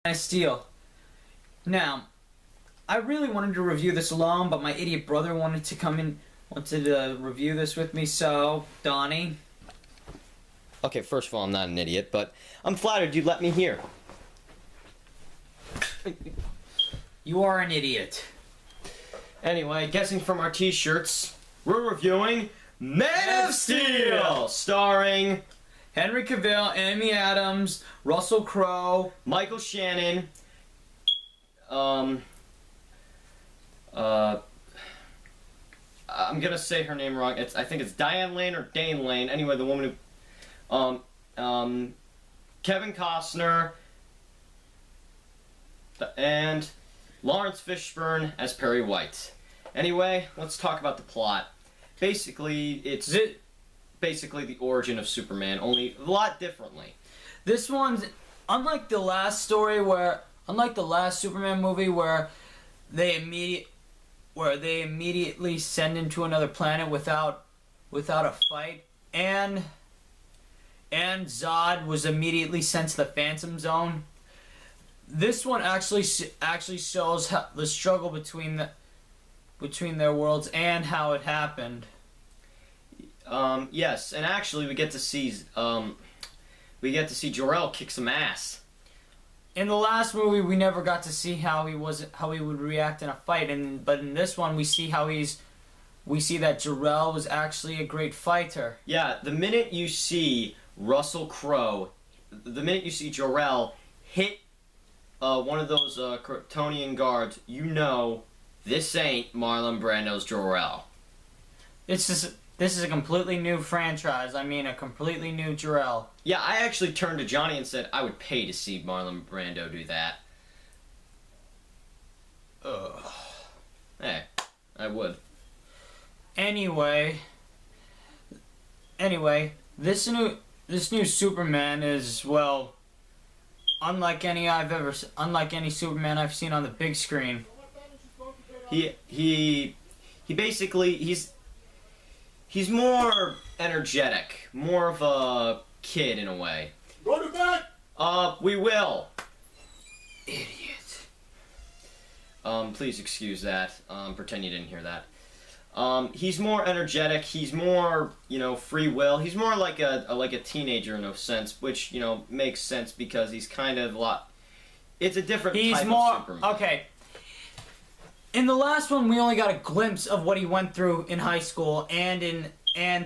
I steal. Now, I really wanted to review this alone, but my idiot brother wanted to review this with me, so, Donnie. Okay, first of all, I'm not an idiot, but I'm flattered you let me here. You are an idiot. Anyway, guessing from our t-shirts, we're reviewing Man of Steel, starring Henry Cavill, Amy Adams, Russell Crowe, Michael Shannon, I'm gonna say her name wrong. I think it's Diane Lane or Dane Lane. Anyway, the woman who, Kevin Costner, and Lawrence Fishburne as Perry White. Anyway, let's talk about the plot. Basically, it's basically the origin of Superman, only a lot differently. This one's unlike the last Superman movie where they immediately send him to another planet without a fight, and Zod was immediately sent to the Phantom Zone. This one actually shows the struggle between their worlds and how it happened. Yes, and actually we get to see Jor-El kick some ass. In the last movie, we never got to see how he would react in a fight, but in this one, we see that Jor-El was actually a great fighter. Yeah, the minute you see Russell Crowe, the minute you see Jor-El hit one of those Kryptonian guards, you know this ain't Marlon Brando's Jor-El. This is a completely new franchise. I mean, a completely new Jor-El. Yeah, I actually turned to Johnny and said I would pay to see Marlon Brando do that. Ugh. Hey, I would. Anyway, this new Superman is, well, unlike any Superman I've seen on the big screen. He basically he's more energetic, more of a kid in a way. Go to bed! We will. Idiot. Please excuse that. Pretend you didn't hear that. He's more energetic. He's more, free will. He's more like a teenager in a sense, which makes sense because he's kind of It's a different type of Superman. Okay. In the last one, we only got a glimpse of what he went through in high school and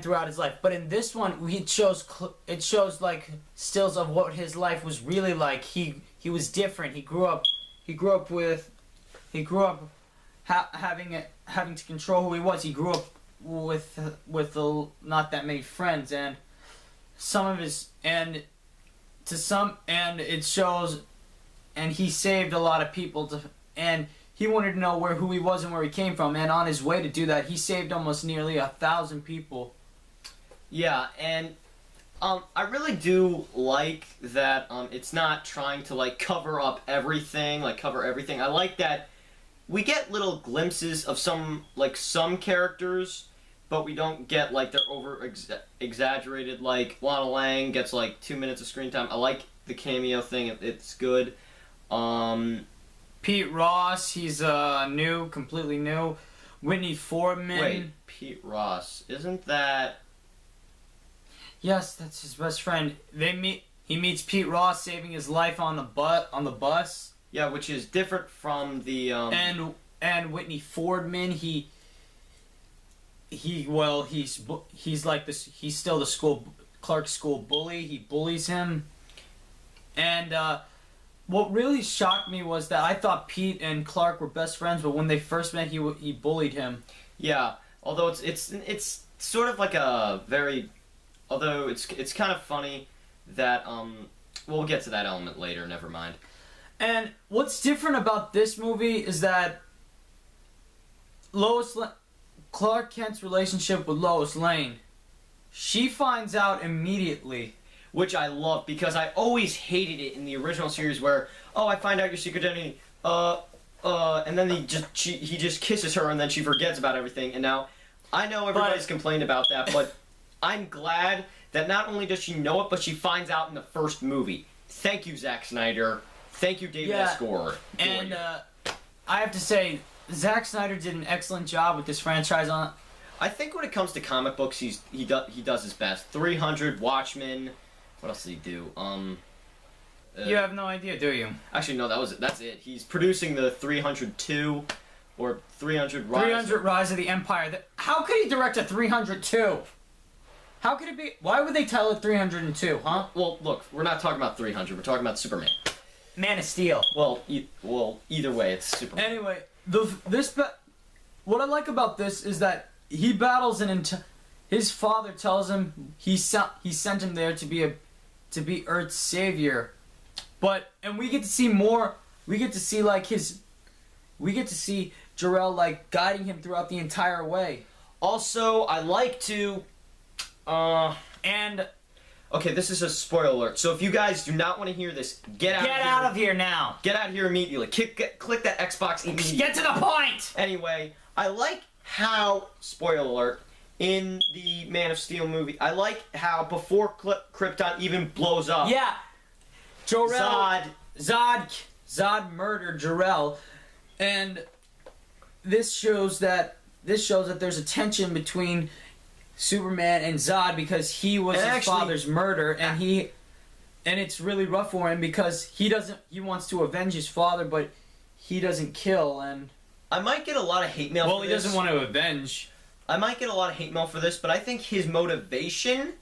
throughout his life. But in this one, it shows like stills of what his life was really like. He was different. He grew up having to control who he was. He grew up with not that many friends, and it shows, and he saved a lot of people and he wanted to know who he was and where he came from, and on his way to do that, he saved almost nearly 1,000 people. Yeah, and I really do like that it's not trying to cover everything. I like that we get little glimpses of some characters, but we don't get they're over exaggerated. Like Lana Lang gets 2 minutes of screen time. I like the cameo thing; it's good. Pete Ross, he's completely new. Whitney Fordman. Wait, Pete Ross, isn't that? Yes, that's his best friend. He meets Pete Ross saving his life on the bus. Yeah, which is different from the And Whitney Fordman, he's like this. He's still the Clark's school bully. He bullies him, and what really shocked me was that I thought Pete and Clark were best friends, but when they first met, he bullied him. Yeah, although it's sort of although it's kind of funny that we'll get to that element later. Never mind. And what's different about this movie is that Clark Kent's relationship with Lois Lane, she finds out immediately. Which I love, because I always hated it in the original series where, I find out your secret identity, and then he just kisses her and then she forgets about everything. And now, I know everybody's complained about that, but I'm glad that not only does she know it, but she finds out in the first movie. Thank you, Zack Snyder. Thank you, David Yeah, S. Gore. And Goyer. I have to say, Zack Snyder did an excellent job with this franchise on. I think when it comes to comic books, he does his best. 300, Watchmen. What else did he do? You have no idea, do you? Actually, no, that's it. He's producing the 302 or 300 Rise. 300 Rise of the Empire. How could he direct a 302? How could it be? Why would they title it 302, huh? Well, look, we're not talking about 300. We're talking about Superman. Man of Steel. Well, either way, it's Superman. Anyway, what I like about this is that he battles his father tells him he sent him there to be Earth's savior, and we get to see more. We get to see Jor-El like guiding him throughout the entire way. Also, I like to, and okay, this is a spoiler alert. So if you guys do not want to hear this, get out of here now. Get out of here immediately. Click that Xbox immediately. Get to the point. Anyway, I like how, spoiler alert, in the Man of Steel movie, I like how before Krypton even blows up. Yeah, Zod murdered Jor-El, and this shows that there's a tension between Superman and Zod because he was his father's murder, and it's really rough for him because he wants to avenge his father, but he doesn't kill, and I might get a lot of hate mail. Well, he doesn't want to avenge. I might get a lot of hate mail for this, but I think his motivation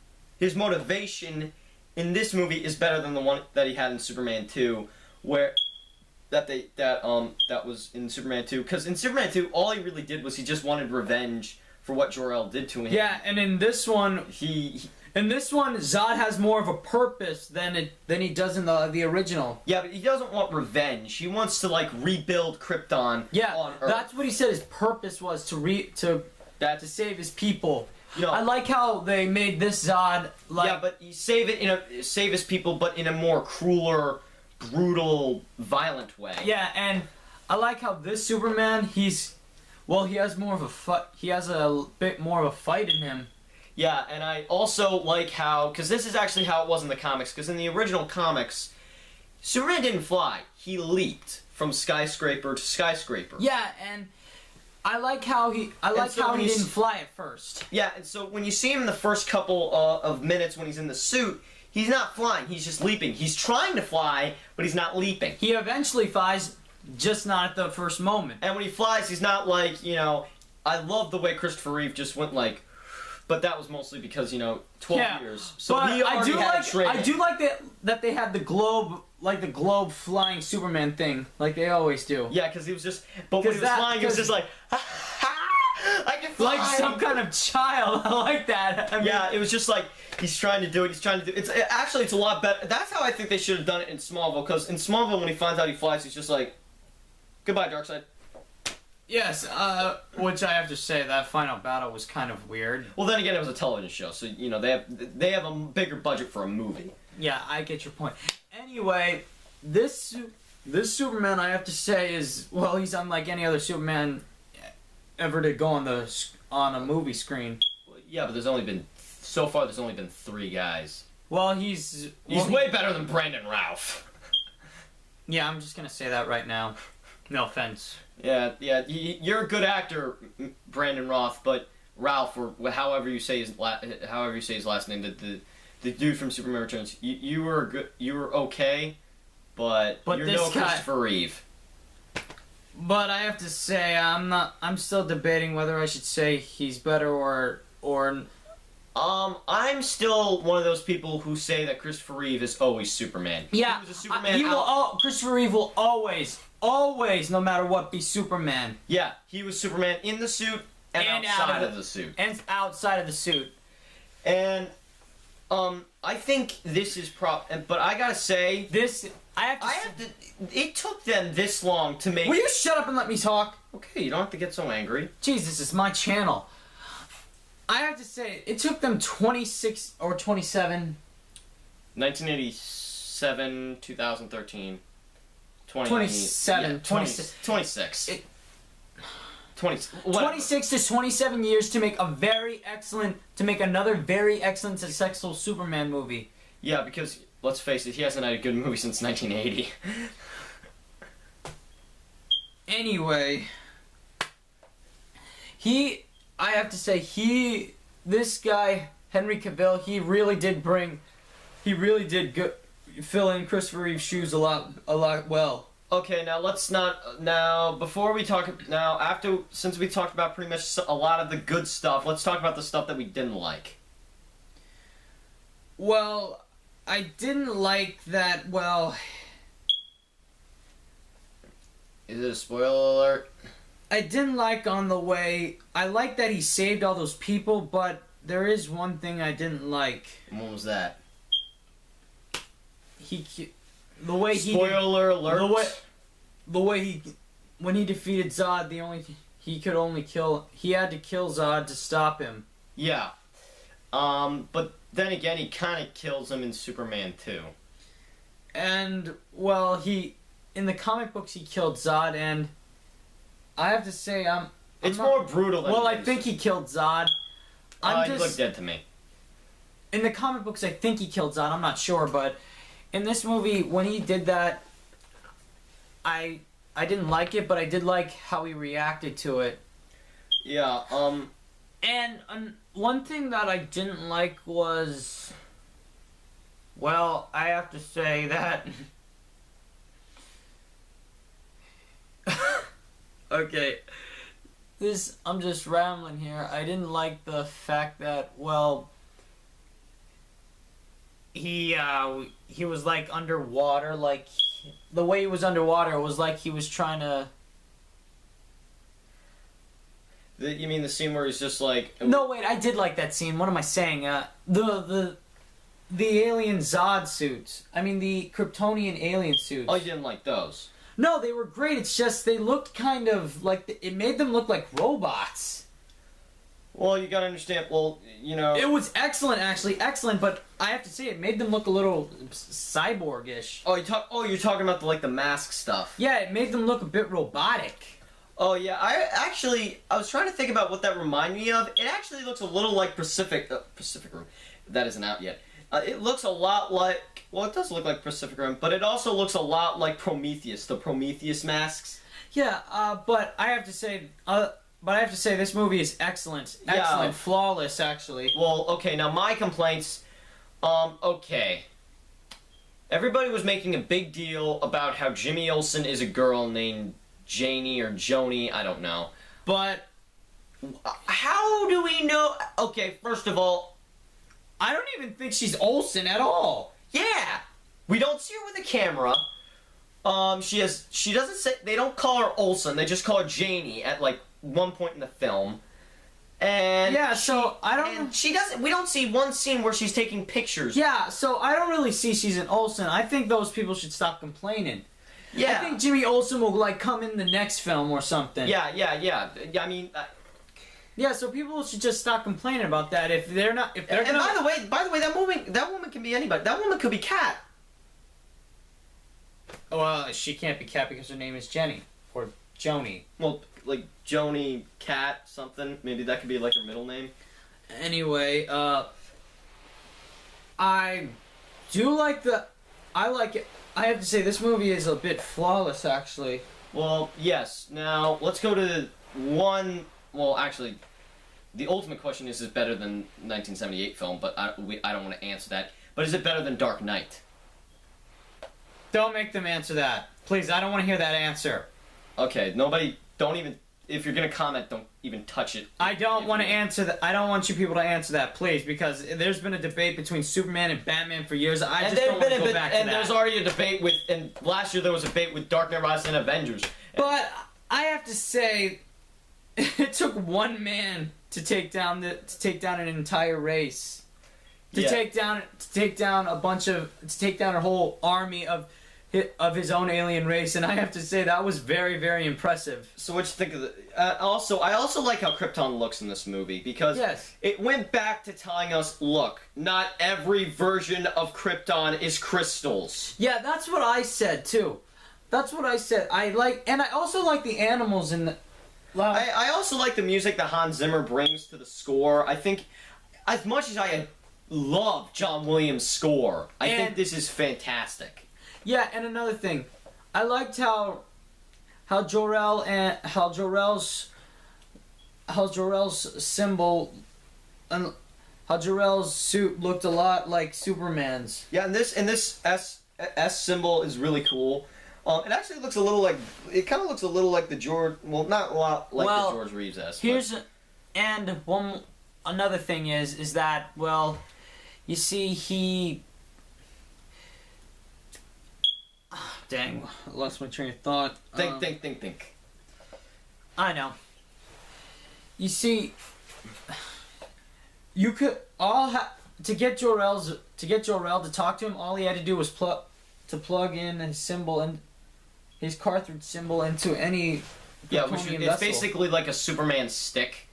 in this movie is better than the one that he had in Superman 2, where that was in Superman 2. Because in Superman 2, all he really did was he just wanted revenge for what Jor-El did to him. Yeah, and in this one, Zod has more of a purpose than he does in the original. Yeah, but he doesn't want revenge. He wants to like rebuild Krypton. Yeah, on Earth. That's what he said. His purpose was to save his people. You know, I like how they made this Zod like. Yeah, but you save his people, but in a more crueler, brutal, violent way. Yeah, and I like how this Superman, he has more of a fight. He has a bit more of a fight in him. Yeah, and I also like how, because this is actually how it was in the comics. Because in the original comics, Superman didn't fly; he leaped from skyscraper to skyscraper. Yeah, and I like how he didn't fly at first. Yeah, and so when you see him in the first couple of minutes when he's in the suit, he's not flying, he's just leaping. He's trying to fly, but he's not leaping. He eventually flies, just not at the first moment. And when he flies, he's not like, I love the way Christopher Reeve just went like, but that was mostly because, 12 years. So but he already had training. I do like that they had the globe flying Superman thing, like they always do. Yeah, because he was just, but when he was flying, he was just like, I can fly! Like some kind of child. I like that. I mean, yeah, it was just like, he's trying to do it, it's a lot better. That's how I think they should have done it in Smallville, because in Smallville, when he finds out he flies, he's just like, goodbye, Darkseid. Yes, which I have to say, that final battle was kind of weird. Well, then again, it was a television show, so, they have a bigger budget for a movie. Yeah, I get your point. Anyway, this Superman, I have to say, he's unlike any other Superman ever to go on a movie screen. Yeah, but there's only been 3 guys. Well, he's way better than Brandon Routh. Yeah, I'm just gonna say that right now. No offense. Yeah, you're a good actor, Brandon Routh, but Ralph, or however you say his last name, the dude from Superman Returns, you were okay, but you're no Christopher Reeve. But I have to say, I'm still debating whether I should say he's better or. I'm still one of those people who say that Christopher Reeve is always Superman. Yeah, he was a Superman. Christopher Reeve will always, no matter what, be Superman. Yeah, he was Superman in the suit and outside of the suit. And outside of the suit. And, I think this is but I gotta say... It took them this long to make... Will you shut up and let me talk? Okay, you don't have to get so angry. Jesus, it's my channel. I have to say, it took them 26 or 27... 1987, 2013... 27. Yeah, 26. 26 to 27 years to make another very excellent successful Superman movie. Yeah, because let's face it, he hasn't had a good movie since 1980. Anyway, I have to say, this guy, Henry Cavill, he really did fill in Christopher Reeve's shoes a lot well. Okay, now let's not. Now, before we talk. Now, since we talked about pretty much a lot of the good stuff, let's talk about the stuff that we didn't like. Well, I didn't like that, well... Is it a spoiler alert? I didn't like on the way... I like that he saved all those people, but there is one thing I didn't like. And what was that? The way he... Spoiler alert! The way he... When he defeated Zod, he had to kill Zod to stop him. Yeah. But then again, he kind of kills him in Superman 2. And, well, in the comic books, he killed Zod, and I have to say, it's more brutal than Well, I think he killed Zod. He looked dead to me. In the comic books, I think he killed Zod. I'm not sure, but in this movie, when he did that, I didn't like it, but I did like how he reacted to it. Yeah, And one thing that I didn't like was... Well, I have to say that... Okay. I'm just rambling here. I didn't like the fact that, well... He was, like, underwater, like... The way he was underwater was like he was trying to... You mean the scene where he's just like... No, wait, I did like that scene. What am I saying? The alien Zod suits. I mean, the Kryptonian alien suits. Oh, you didn't like those? No, they were great. It's just they looked kind of like... It made them look like robots. Well, you gotta understand, you know... It was excellent, actually. Excellent, but I have to say, it made them look a little cyborg-ish. Oh, you're talking about the mask stuff. Yeah, it made them look a bit robotic. Oh, yeah, I was trying to think about what that reminded me of. It actually looks a little like Pacific Rim. That isn't out yet. It looks a lot like... Well, it does look like Pacific Rim, but it also looks a lot like Prometheus, the Prometheus masks. Yeah, but I have to say... this movie is excellent. Excellent. Yeah. Flawless, actually. Well, okay, now my complaints... okay. Everybody was making a big deal about how Jimmy Olsen is a girl named Janie or Joni, I don't know. But... How do we know... Okay, first of all... I don't even think she's Olsen at all. Yeah! We don't see her with a camera. She doesn't say... They don't call her Olsen, they just call her Janie at, like, one point in the film. And... Yeah, so I don't... And she doesn't... We don't see one scene where she's taking pictures. Yeah, so I don't really see she's an Olsen. I think those people should stop complaining. Yeah. I think Jimmy Olsen will, like, come in the next film or something. Yeah. I mean... Yeah, so people should just stop complaining about that. If they're not... By the way, that woman can be anybody. That woman could be Kat. Well, she can't be Kat because her name is Jenny. Or Joni. Well, like, Joni, Kat, something. Maybe that could be, like, her middle name. Anyway, I do like the... I like it. I have to say, this movie is a bit flawless, actually. Well, yes. Now, let's go to one... Well, actually, the ultimate question is it better than 1978 film, but I don't want to answer that. But is it better than Dark Knight? Don't make them answer that. Please, I don't want to hear that answer. Okay, don't even... If you're going to comment, don't even touch it. I don't want to answer that. I don't want you people to answer that, please, because there's been a debate between Superman and Batman for years. I just don't want to go back to that. And there's already a debate with... And last year there was a debate with Dark Knight Rises and Avengers. But I have to say... It took one man to take down an entire race, to take down a whole army of his own alien race, and I have to say that was very, very impressive. So what you think of the? I also like how Krypton looks in this movie because it went back to telling us, look, not every version of Krypton is crystals. Yeah, that's what I said too. That's what I said. I also like the animals in the. I also like the music that Hans Zimmer brings to the score. I think, as much as I love John Williams' score. I think And- this is fantastic. Yeah, and another thing, I liked how Jor-El's symbol and how Jor-El's suit looked a lot like Superman's. Yeah, and this S symbol is really cool. It actually looks a little like, it kind of looks a little like the George, well, not a lot like the George Reeves S. And another thing is that, well, you see dang, I lost my train of thought. Think. I know. You see, you could to get Jor-El to talk to him. All he had to do was plug in his symbol and his cartridge symbol into any Kryptonian it's vessel. basically like a Superman stick.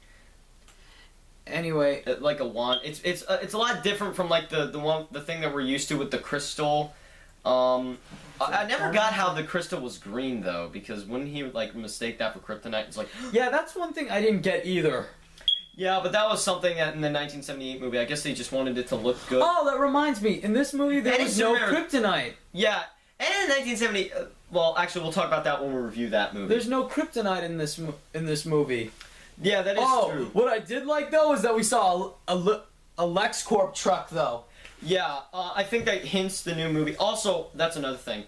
Anyway, Like a wand. It's a lot different from like the thing that we're used to with the crystal. I never got how the crystal was green though, because when he would like mistake that for kryptonite, it's like yeah, that's one thing I didn't get either. yeah, but that was something that in the 1978 movie, I guess they just wanted it to look good. Oh, that reminds me. In this movie, there was no kryptonite. Yeah, and in 1970, well, actually, we'll talk about that when we review that movie. There's no kryptonite in this movie. Yeah, that is true. What I did like though is that we saw a LexCorp truck though. Yeah, I think that hints the new movie. Also, that's another thing.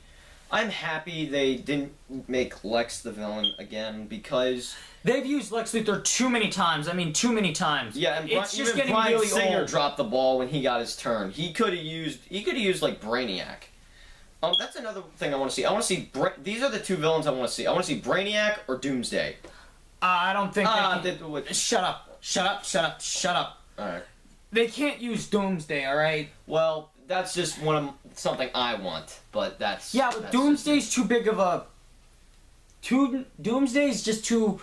I'm happy they didn't make Lex the villain again because they've used Lex Luthor too many times. I mean, too many times. Yeah, and it's just even getting Bryan really Singer old. dropped the ball when he got his turn. He could have used like Brainiac. That's another thing I want to see. I want to see these are the two villains I want to see. I want to see Brainiac or Doomsday. I don't think. Shut up! All right. They can't use Doomsday. All right. Well, that's just something I want, but that's yeah. But Doomsday's too big of a. Doomsday's just too.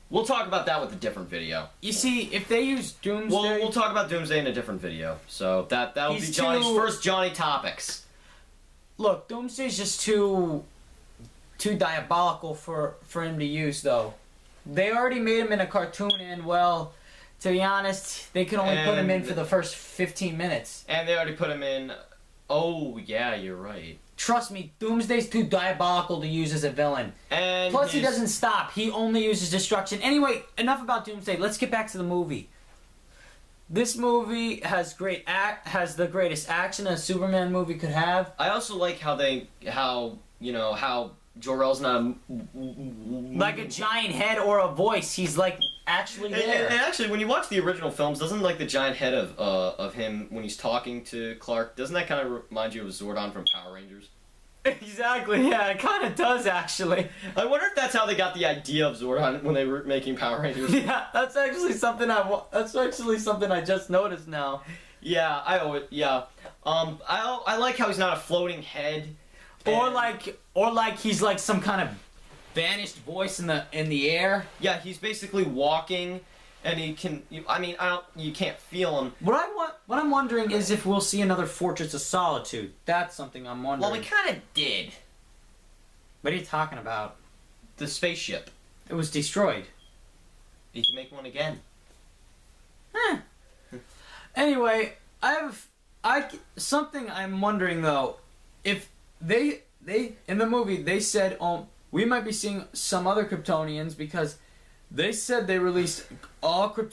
We'll talk about that with a different video. You see, if they use Doomsday, we'll talk about Doomsday in a different video. So that'll be Johnny's first Johnny topics. Look, Doomsday's just too diabolical for him to use, though. They already made him in a cartoon, and well, to be honest, they could only put him in for the first 15 minutes. And they already put him in. Oh yeah, you're right. Trust me, Doomsday's too diabolical to use as a villain. And plus, he doesn't stop. He only uses destruction. Anyway, enough about Doomsday. Let's get back to the movie. This movie has the greatest action a Superman movie could have. I also like how Jor-El's not like a giant head or a voice. He's like actually there. And actually, when you watch the original films, doesn't like the giant head of him when he's talking to Clark? Doesn't that kind of remind you of Zordon from Power Rangers? Exactly. Yeah, it kind of does actually. I wonder if that's how they got the idea of Zordon when they were making Power Rangers. Yeah, that's actually something I just noticed now. Yeah, I like how he's not a floating head. Or like he's like some kind of vanished voice in the air. Yeah, he's basically walking, and he can. You can't feel him. What I'm wondering is if we'll see another Fortress of Solitude. That's something I'm wondering. Well, we kind of did. What are you talking about? The spaceship. It was destroyed. You can make one again. Anyway, something I'm wondering though, if they in the movie they said we might be seeing some other Kryptonians because they said they released a lot of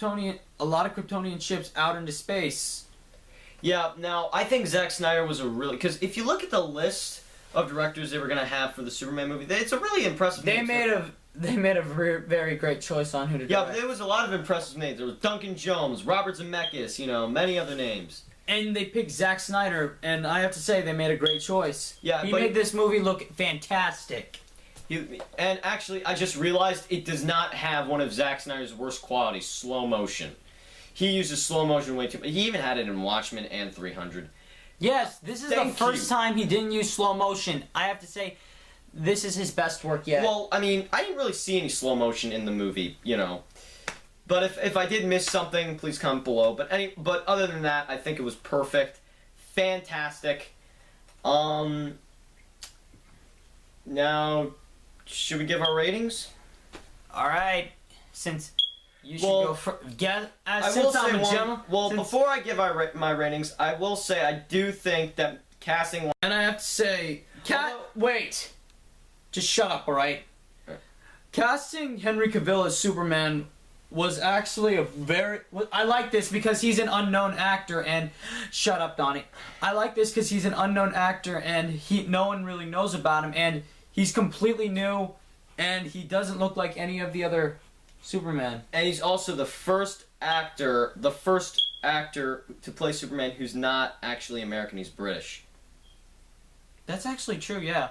Kryptonian ships out into space. Yeah, now I think Zack Snyder was because if you look at the list of directors they were gonna have for the Superman movie, it's a really impressive. They made a very great choice on who to direct. Yeah, there was a lot of impressive names. There was Duncan Jones, Robert Zemeckis, many other names. And they picked Zack Snyder, and I have to say they made a great choice. Yeah, he made this movie look fantastic. And actually, I just realized it does not have one of Zack Snyder's worst qualities: slow motion. He uses slow motion way too much. He even had it in Watchmen and 300. Yes, this is the first time he didn't use slow motion. I have to say, this is his best work yet. Well, I mean, I didn't really see any slow motion in the movie, But if I did miss something, please comment below. But other than that, I think it was perfect, fantastic. Now, should we give our ratings? All right, since you should Well, go for. Get I since will say I'm a one. gentleman. Well, since- before I give my ratings, I will say I do think that casting. And I have to say, Although- wait. Just shut up, alright? Alright. Casting Henry Cavill as Superman was actually a very... I like this because he's an unknown actor and... Shut up, Donnie. I like this because he's an unknown actor and no one really knows about him and he's completely new and he doesn't look like any of the other Superman. And he's also the first actor to play Superman who's not actually American. He's British. That's actually true, yeah.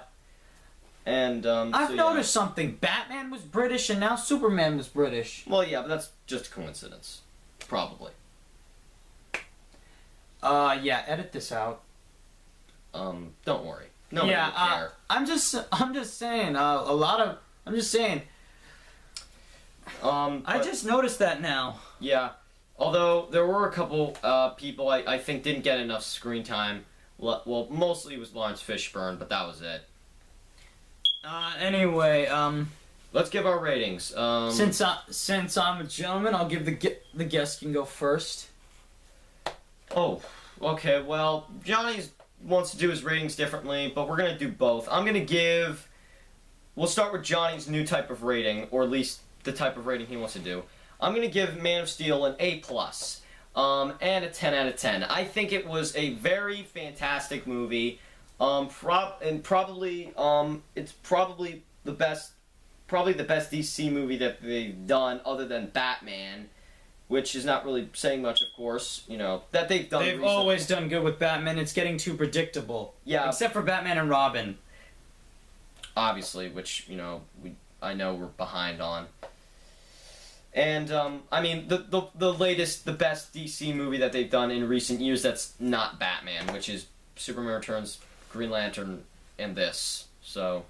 And I've so, noticed something. Batman was British and now Superman was British. Well, yeah, but that's just a coincidence, probably. Yeah, edit this out. Don't worry. Nobody will care. I'm just saying. I'm just saying. I But- just noticed that now. Yeah. Although there were a couple people I think didn't get enough screen time. Well, mostly it was Lawrence Fishburne, but that was it. Anyway, Let's give our ratings. since I'm a gentleman, I'll give the guest can go first. Oh, okay. Well, Johnny wants to do his ratings differently, but we're gonna do both. We'll start with Johnny's new type of rating, or at least the type of rating he wants to do. I'm gonna give Man of Steel an A+, and a 10 out of 10. I think it was a very fantastic movie. It's probably the best DC movie that they've done, other than Batman, which is not really saying much, of course. You know that they've done. They've always done good with Batman. It's getting too predictable. Yeah. Except for Batman and Robin. Obviously, which I know we're behind on. And I mean the best DC movie that they've done in recent years that's not Batman, which is Superman Returns, Green Lantern, and this. So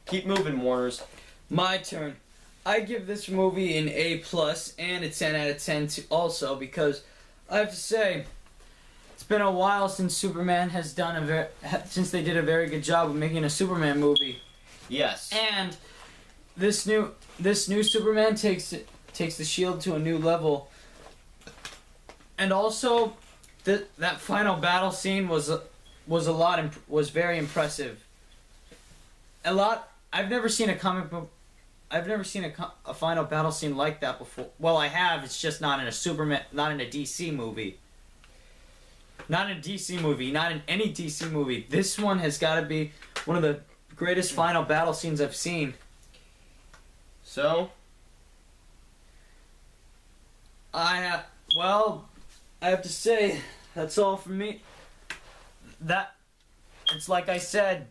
keep moving, Warners. My turn. I give this movie an A+ and a 10 out of 10 also because I have to say it's been a while since Superman has done since they did a very good job of making a Superman movie. Yes. And this new Superman takes the Shield to a new level. And also that final battle scene was very impressive. I've never seen a comic book. I've never seen a final battle scene like that before. Well, I have. It's just not in a DC movie. Not in a DC movie. Not in any DC movie. This one has got to be one of the greatest final battle scenes I've seen. So, I have to say that's all for me. It's like I said.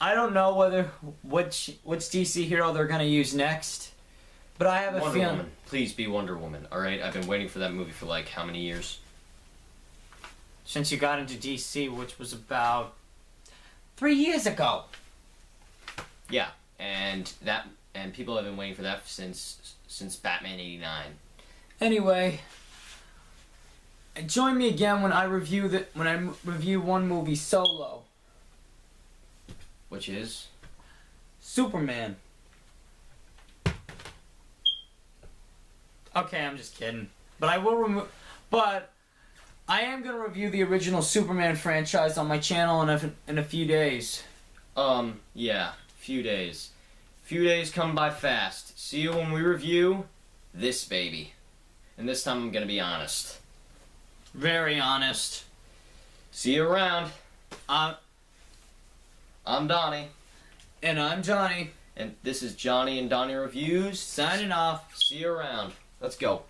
I don't know which DC hero they're gonna use next, but I have a Wonder feeling. Woman. Please be Wonder Woman. All right, I've been waiting for that movie for like how many years? Since you got into DC, which was about 3 years ago. Yeah, and people have been waiting for that since Batman '89. Anyway, join me again when I review one movie solo. Which is Superman. Okay, I'm just kidding. But I am gonna review the original Superman franchise on my channel in a few days. Yeah, few days. Few days come by fast. See you when we review this baby. And this time I'm gonna be honest. Very honest. See you around. I'm Donnie. And I'm Johnny. And this is Johnny and Donnie Reviews. Signing off. See you around. Let's go.